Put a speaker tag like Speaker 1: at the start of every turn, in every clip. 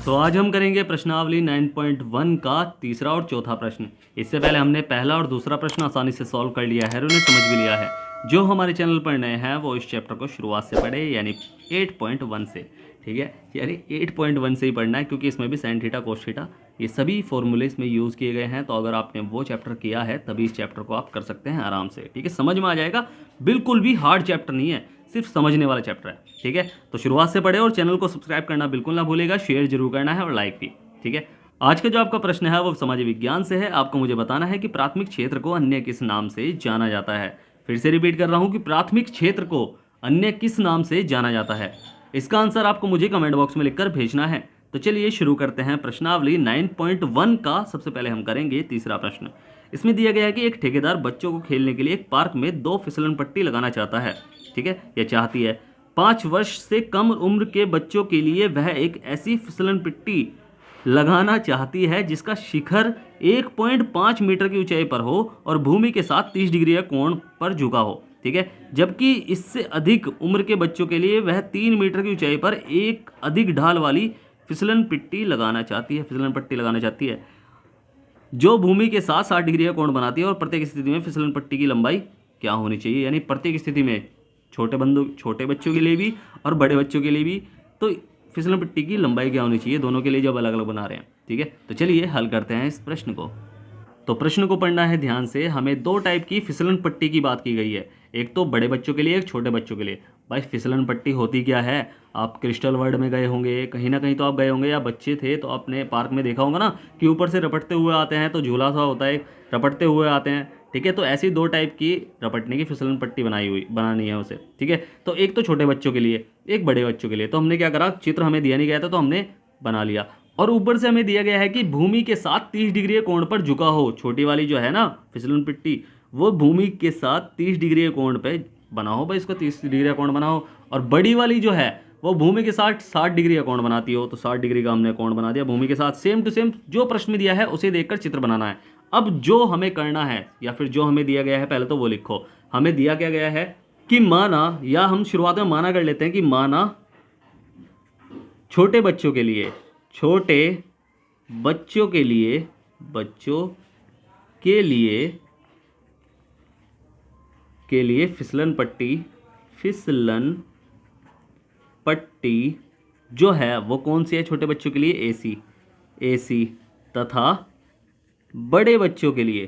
Speaker 1: तो आज हम करेंगे प्रश्नावली 9.1 का तीसरा और चौथा प्रश्न। इससे पहले हमने पहला और दूसरा प्रश्न आसानी से सॉल्व कर लिया है और उन्हें समझ भी लिया है। जो हमारे चैनल पर नए हैं वो इस चैप्टर को शुरुआत से पढ़े, यानी 8.1 से। ठीक है, यानी 8.1 से ही पढ़ना है, क्योंकि इसमें भी साइन थीटा कोस थीटा ये सभी फॉर्मूले इसमें यूज़ किए गए हैं। तो अगर आपने वो चैप्टर किया है तभी इस चैप्टर को आप कर सकते हैं आराम से। ठीक है, समझ में आ जाएगा। बिल्कुल भी हार्ड चैप्टर नहीं है, सिर्फ समझने वाला चैप्टर है। ठीक है, तो शुरुआत से पढ़े और चैनल को सब्सक्राइब करना बिल्कुल ना भूलेगा, शेयर जरूर करना है और लाइक भी। ठीक है, आज का जो आपका प्रश्न है वो समाज विज्ञान से है। आपको मुझे बताना है कि प्राथमिक क्षेत्र को अन्य किस नाम से जाना जाता है। फिर से रिपीट कर रहा हूं कि प्राथमिक क्षेत्र को अन्य किस नाम से जाना जाता है। इसका आंसर आपको मुझे कमेंट बॉक्स में लिखकर भेजना है। तो चलिए शुरू करते हैं प्रश्नावली 9.1 का। सबसे पहले हम करेंगे तीसरा प्रश्न। इसमें दिया गया है कि एक ठेकेदार बच्चों को खेलने के लिए एक पार्क में 2 फिसलन पट्टी लगाना चाहता है। ठीक है, यह चाहती है। 5 वर्ष से कम उम्र के बच्चों के लिए वह एक ऐसी फिसलन पट्टी लगाना चाहती है जिसका शिखर 1.5 मीटर की ऊंचाई पर हो और भूमि के साथ 30 डिग्री के कोण पर झुका हो। ठीक है, जबकि इससे अधिक उम्र के बच्चों के लिए वह 3 मीटर की ऊंचाई पर एक अधिक ढाल वाली फिसलन पट्टी लगाना चाहती है जो भूमि के साथ 60 डिग्री का कोण बनाती है। और प्रत्येक स्थिति में फिसलन पट्टी की लंबाई क्या होनी चाहिए, यानी प्रत्येक स्थिति में छोटे बच्चों के लिए भी और बड़े बच्चों के लिए भी तो फिसलन पट्टी की लंबाई क्या होनी चाहिए, दोनों के लिए जब अलग अलग बना रहे हैं। ठीक है, तो चलिए हल करते हैं इस प्रश्न को। तो प्रश्न को पढ़ना है ध्यान से। हमें 2 टाइप की फिसलन पट्टी की बात की गई है, एक तो बड़े बच्चों के लिए, एक छोटे बच्चों के लिए। भाई फिसलन पट्टी होती क्या है, आप क्रिस्टल वर्ल्ड में गए होंगे, कहीं ना कहीं तो आप गए होंगे, या बच्चे थे तो आपने पार्क में देखा होगा ना कि ऊपर से रपटते हुए आते हैं, तो झूला सा होता है, रपटते हुए आते हैं। ठीक है, तो ऐसी 2 टाइप की रपटने की फिसलन पट्टी बनानी है उसे। ठीक है, तो एक तो छोटे बच्चों के लिए, एक बड़े बच्चों के लिए। तो हमने क्या करा, चित्र हमें दिया नहीं गया था तो हमने बना लिया। और ऊपर से हमें दिया गया है कि भूमि के साथ 30 डिग्री के कोण पर झुका हो। छोटी वाली जो है ना फिसलन पट्टी, वो भूमि के साथ 30 डिग्री के कोण पे बना हो। भाई इसका 30 डिग्री का कोण बना हो। और बड़ी वाली जो है वो भूमि के साथ 60 डिग्री का कोण बनाती हो। तो 60 डिग्री का हमने कोण बना दिया भूमि के साथ। सेम टू सेम जो प्रश्न में दिया है उसे देखकर चित्र बनाना है। अब जो हमें करना है, या फिर जो हमें दिया गया है, पहले तो वो लिखो। हमें दिया क्या गया है कि माना, या हम शुरुआत में माना कर लेते हैं कि माना छोटे बच्चों के लिए फिसलन पट्टी जो है वो कौन सी है, छोटे बच्चों के लिए एसी, तथा बड़े बच्चों के लिए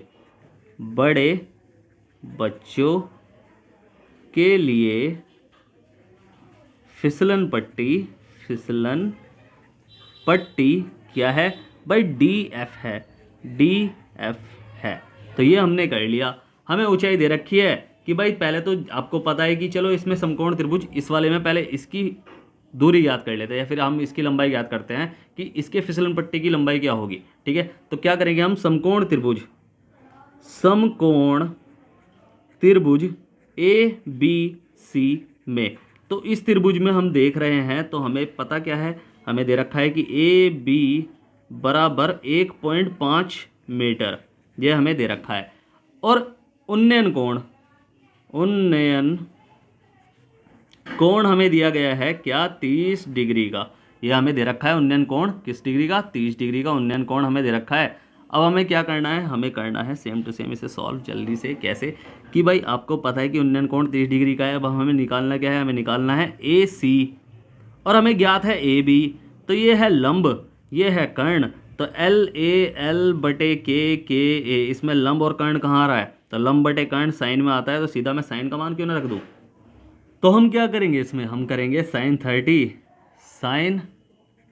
Speaker 1: फिसलन पट्टी क्या है भाई, डीएफ है। तो ये हमने कर लिया। हमें ऊंचाई दे रखी है कि भाई पहले तो आपको पता है कि चलो इसमें समकोण त्रिभुज, इस वाले में पहले इसकी दूरी याद कर लेते हैं, या फिर हम इसकी लंबाई याद करते हैं कि इसके फिसलन पट्टी की लंबाई क्या होगी। ठीक है, तो क्या करेंगे हम, समकोण त्रिभुज ABC में। तो इस त्रिभुज में हम देख रहे हैं, तो हमें पता क्या है, हमें दे रखा है कि AB बराबर 1.5 मीटर, ये हमें दे रखा है। और उन्नयन कोण हमें दिया गया है क्या, 30 डिग्री का। ये हमें दे रखा है उन्नयन कोण किस डिग्री का, 30 डिग्री का उन्नयन कोण हमें दे रखा है। अब हमें क्या करना है, हमें करना है सेम टू सेम इसे सॉल्व जल्दी से। कैसे कि भाई आपको पता है कि उन्नयन कोण 30 डिग्री का है। अब हमें निकालना क्या है, हमें निकालना है AC, और हमें ज्ञात है AB। तो ये है लंब, ये है कर्ण। तो LAL/KA, इसमें लंब और कर्ण कहाँ आ रहा है, तो लंब बटे कर्ण साइन में आता है। तो सीधा मैं साइन का मान क्यों ना रख दूँ। तो हम क्या करेंगे इसमें, हम करेंगे साइन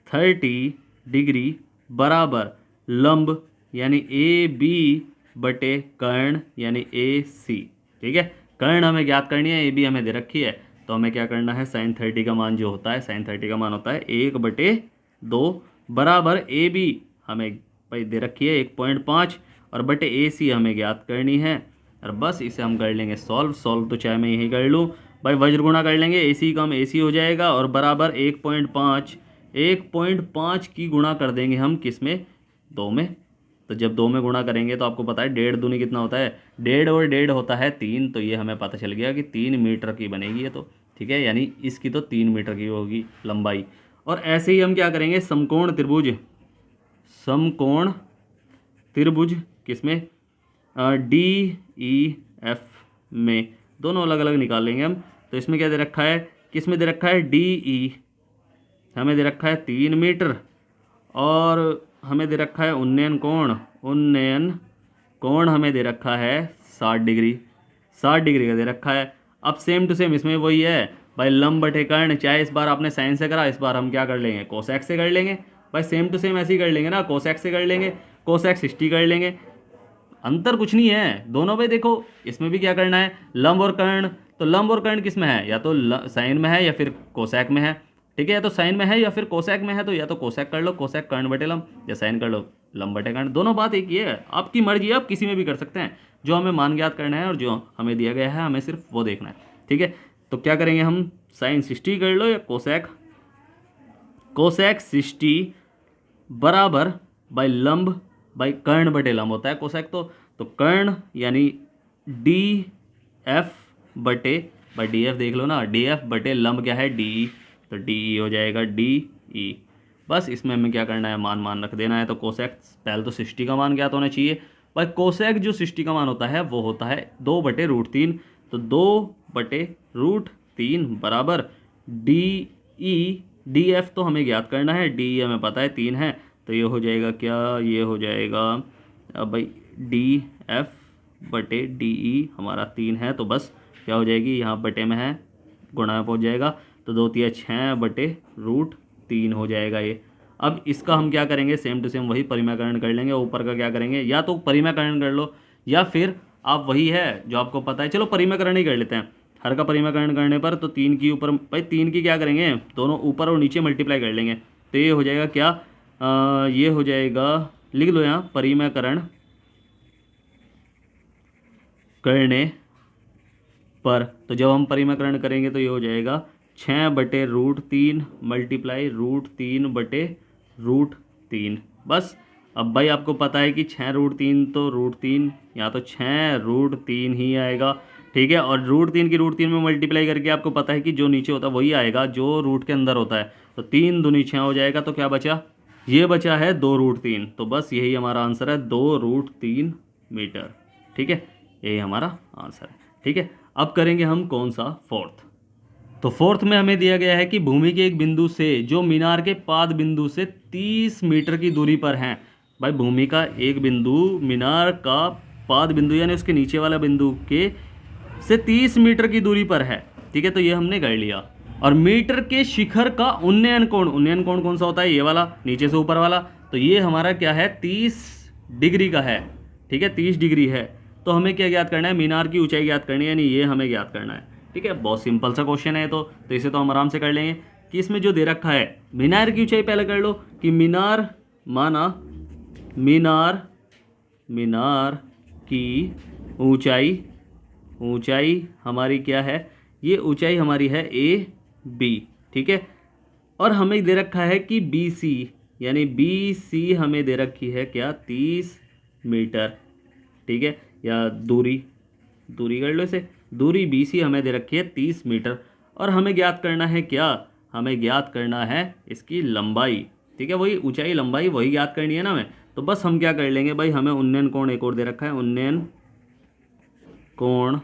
Speaker 1: 30 डिग्री बराबर लंब यानी AB बटे कर्ण यानी AC। ठीक है, कर्ण हमें ज्ञात करनी है, AB हमें दे रखी है। तो हमें क्या करना है, साइन 30 का मान जो होता है, साइन 30 का मान होता है 1/2 बराबर AB हमें भाई दे रखी है 1.5 और बटे AC हमें ज्ञात करनी है। और बस इसे हम कर लेंगे सॉल्व तो चाहे मैं यही कर लूँ भाई, वज्र गुणा कर लेंगे, AC का हम AC हो जाएगा और बराबर 1.5 की गुणा कर देंगे हम किस में, 2 में। तो जब 2 में गुणा करेंगे तो आपको पता है 1.5 दूनी कितना होता है, 1.5 और 1.5 होता है 3। तो ये हमें पता चल गया कि 3 मीटर की बनेगी ये तो। ठीक है, यानी इसकी तो 3 मीटर की होगी लंबाई। और ऐसे ही हम क्या करेंगे, समकोण त्रिभुज किसमें, DEF में, दोनों अलग अलग निकाल लेंगे हम। तो इसमें क्या दे रखा है, किसमें दे रखा है, DE हमें दे रखा है 3 मीटर, और हमें दे रखा है उन्नयन कोण हमें दे रखा है 60 डिग्री, 60 डिग्री का दे रखा है। अब सेम टू सेम इसमें वही है भाई, लंब बटे कर्ण, चाहे इस बार आपने साइन से करा, इस बार हम क्या कर लेंगे, कोसेक से कर लेंगे भाई, सेम टू सेम ऐसे ही कर लेंगे ना, कोसेक से कर लेंगे, कोसेक 60 कर लेंगे, अंतर कुछ नहीं है दोनों में। देखो इसमें भी क्या करना है, लंब और कर्ण, तो लंब और कर्ण किस में है, या तो साइन में है या फिर कोसेक में है, ठीक है, या तो साइन में है या फिर कोसेक में है, तो या तो कोसेक कर लो, कोसेक कर्ण बटे लंब, या साइन कर लो लंब बटे कर्ण, दोनों बात एक ही है, आपकी मर्जी है, आप किसी में भी कर सकते हैं। जो हमें मान ज्ञात करना है और जो हमें दिया गया है हमें सिर्फ वो देखना है, ठीक है। तो क्या करेंगे हम, साइन 60 कर लो या कोसेक 60 बराबर बाई लंब बाई कर्ण बटे लंब होता है कोसेक, तो कर्ण यानी DF बटे बाई DF देख लो ना, DF बटे लंब क्या है, DE, तो DE हो जाएगा DE। बस इसमें हमें क्या करना है, मान रख देना है। तो कोसेक पहले तो 60 का मान ज्ञात होना चाहिए भाई, कोसेक जो 60 का मान होता है वो होता है 2/√3, तो 2/√3 बराबर DE, DF तो हमें ज्ञात करना है, DE हमें पता है 3 है, तो ये हो जाएगा क्या, ये हो जाएगा भाई DF बटे DE हमारा 3 है, तो बस क्या हो जाएगी, यहाँ बटे में है, गुणा में पहुँच जाएगा, तो 2 3 6/√3 हो जाएगा ये। अब इसका हम क्या करेंगे, सेम टू सेम वही परिमाकरण कर लेंगे, ऊपर का क्या करेंगे, या तो परिमाकरण कर लो या फिर आप वही है जो आपको पता है, चलो परिमाकरण ही कर लेते हैं। हर का परिमाकरण करने पर तो 3 की ऊपर भाई 3 की क्या करेंगे, दोनों ऊपर और नीचे मल्टीप्लाई कर लेंगे, तो ये हो जाएगा क्या, ये हो जाएगा, लिख लो यहाँ, परिमाकरण करने पर, तो जब हम परिमाकरण करेंगे तो ये हो जाएगा 6/√3 मल्टीप्लाई √3/√3। बस अब भाई आपको पता है कि 6√3 तो √3, यहाँ तो 6√3 ही आएगा, ठीक है, और √3 की √3 में मल्टीप्लाई करके आपको पता है कि जो नीचे होता है वही आएगा जो रूट के अंदर होता है, तो 3 दूनी 6 हो जाएगा, तो क्या बचा, ये बचा है 2√3, तो बस यही हमारा आंसर है 2√3 मीटर, ठीक है, यही हमारा आंसर है, ठीक है। अब करेंगे हम कौन सा, फोर्थ। तो फोर्थ में हमें दिया गया है कि भूमि के एक बिंदु से जो मीनार के पाद बिंदु से 30 मीटर की दूरी पर है, भाई भूमि का एक बिंदु मीनार का पाद बिंदु यानी उसके नीचे वाला बिंदु के से 30 मीटर की दूरी पर है, ठीक है, तो ये हमने कर लिया। और मीटर के शिखर का उन्नयन कोण कौन सा होता है, ये वाला नीचे से ऊपर वाला, तो ये हमारा क्या है, 30 डिग्री का है, ठीक है, 30 डिग्री है। तो हमें क्या ज्ञात करना है, मीनार की ऊंचाई ज्ञात करनी है, यानी ये हमें ज्ञात करना है, ठीक है, बहुत सिंपल सा क्वेश्चन है। तो इसे तो हम आराम से कर लेंगे कि इसमें जो दे रखा है, मीनार की ऊंचाई पहले कर लो कि मीनार माना, मीनार की ऊंचाई हमारी क्या है, ये ऊंचाई हमारी है AB, ठीक है, और हमें दे रखा है कि BC, यानी BC हमें दे रखी है क्या, 30 मीटर, ठीक है, या दूरी कर लो इसे, दूरी BC हमें दे रखी है 30 मीटर, और हमें ज्ञात करना है क्या, हमें ज्ञात करना है इसकी लंबाई, ठीक है, वही ऊंचाई लंबाई वही ज्ञात करनी है ना हमें। तो बस हम क्या कर लेंगे भाई, हमें उन्नयन कोण एक और दे रखा है, उन्नयन कोण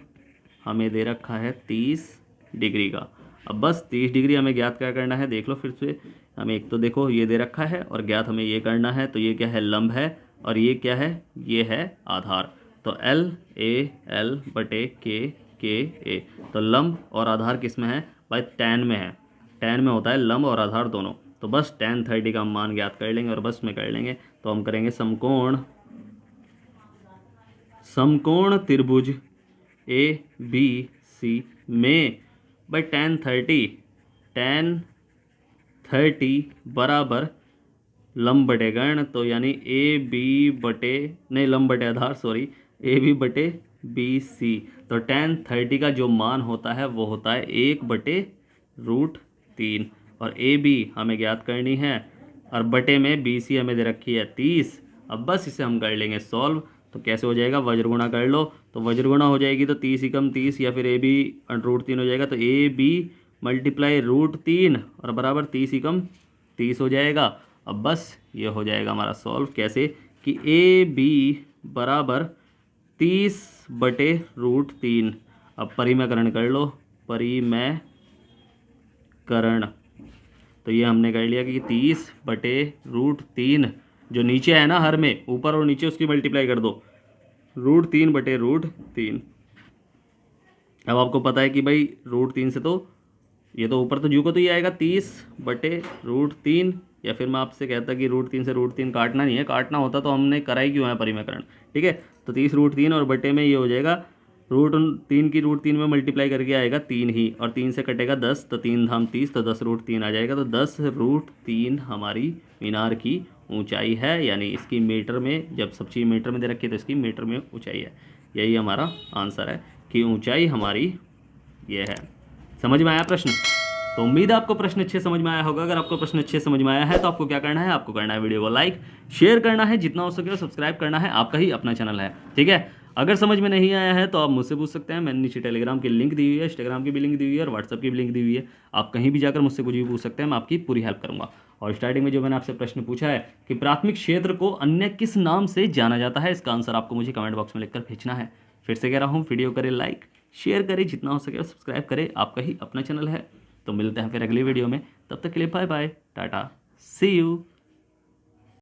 Speaker 1: हमें दे रखा है 30 डिग्री का। अब बस 30 डिग्री हमें ज्ञात क्या करना है, देख लो फिर से, हमें एक तो देखो ये दे रखा है और ज्ञात हमें ये करना है, तो ये क्या है, लंब है, और ये क्या है, ये है आधार, तो LAL बटे KA, तो लंब और आधार किस में है भाई, tan में है, tan में होता है लंब और आधार दोनों, तो बस tan 30 का मान ज्ञात कर लेंगे और बस में कर लेंगे। तो हम करेंगे समकोण त्रिभुज ABC में भाई tan 30 बराबर लंब बटे कर्ण, तो यानी लंब बटे आधार, सॉरी, AB बटे BC, तो tan 30 का जो मान होता है वो होता है 1/√3, और AB हमें ज्ञात करनी है, और बटे में BC हमें दे रखी है 30। अब बस इसे हम कर लेंगे सॉल्व, तो कैसे हो जाएगा, वज्रगुणा कर लो, तो वज्रगुणा हो जाएगी तो 30 एकम 30, या फिर AB √3 हो जाएगा, तो AB मल्टीप्लाई √3 और बराबर 30 एकम 30 हो जाएगा। अब बस ये हो जाएगा हमारा सॉल्व। कैसे कि ए बी बराबर 30/√3। अब परिमेयकरण कर लो, परिमेयकरण। तो ये हमने कर लिया कि 30/√3 जो नीचे है ना हर में, ऊपर और नीचे, उसकी मल्टीप्लाई कर दो, √3/√3। अब आपको पता है कि भाई √3 से तो ये तो ऊपर तो जू को तो ये आएगा 30/√3, या फिर मैं आपसे कहता कि √3 से √3 काटना नहीं है, काटना होता तो हमने करा ही क्यों है परिमेयकरण। ठीक है, तो 30√3 और बटे में ये हो जाएगा √3 की √3 में मल्टीप्लाई करके आएगा 3 ही, और 3 से कटेगा 10, तो 3 धाम 30, तो 10√3 आ जाएगा। तो 10√3 हमारी मीनार की ऊंचाई है, यानी इसकी मीटर में, जब सब चीज़ मीटर में दे रखी है तो इसकी मीटर में ऊंचाई है। यही हमारा आंसर है कि ऊंचाई हमारी ये है। समझ में आया प्रश्न? तो उम्मीद है आपको प्रश्न अच्छे समझ में आया होगा। अगर आपको प्रश्न अच्छे समझ में आया है तो आपको क्या करना है, आपको करना है वीडियो को लाइक, शेयर करना है, जितना हो सके सब्सक्राइब करना है, आपका ही अपना चैनल है। ठीक है, अगर समझ में नहीं आया है तो आप मुझसे पूछ सकते हैं। मैंने नीचे टेलीग्राम की लिंक दी हुई है, इंस्टाग्राम की भी लिंक दी हुई है, और व्हाट्सअप की भी लिंक दी हुई है। आप कहीं भी जाकर मुझसे कुछ भी पूछ सकते हैं, मैं आपकी पूरी हेल्प करूंगा। और स्टार्टिंग में जो मैंने आपसे प्रश्न पूछा है कि प्राथमिक क्षेत्र को अन्य किस नाम से जाना जाता है, इसका आंसर आपको मुझे कमेंट बॉक्स में लिखकर भेजना है। फिर से कह रहा हूँ, वीडियो करें लाइक, शेयर करें, जितना हो सके सब्सक्राइब करें, आपका ही अपना चैनल है। तो मिलते हैं फिर अगली वीडियो में, तब तक के लिए bye bye, tata, see you.